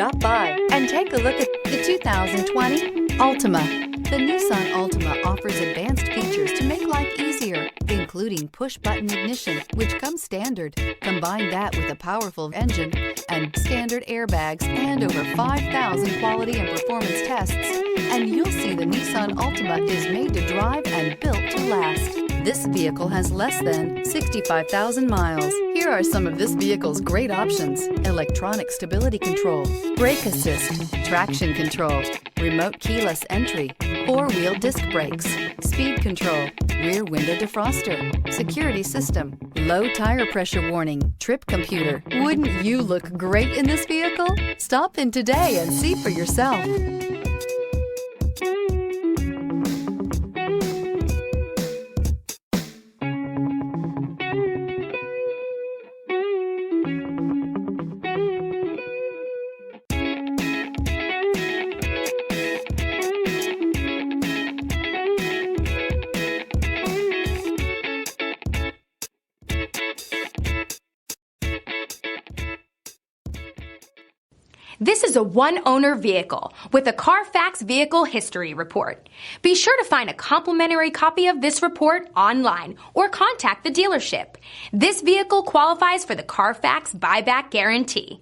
Stop by and take a look at the 2020 Altima. The Nissan Altima offers advanced features to make life easier, including push-button ignition, which comes standard. Combine that with a powerful engine and standard airbags and over 5,000 quality and performance tests, and you'll see the Nissan Altima is made to drive and built to last. This vehicle has less than 65,000 miles. Here are some of this vehicle's great options: electronic stability control, brake assist, traction control, remote keyless entry, four-wheel disc brakes, speed control, rear window defroster, security system, low tire pressure warning, trip computer. Wouldn't you look great in this vehicle? Stop in today and see for yourself. This is a one-owner vehicle with a Carfax Vehicle History Report. Be sure to find a complimentary copy of this report online or contact the dealership. This vehicle qualifies for the Carfax Buyback Guarantee.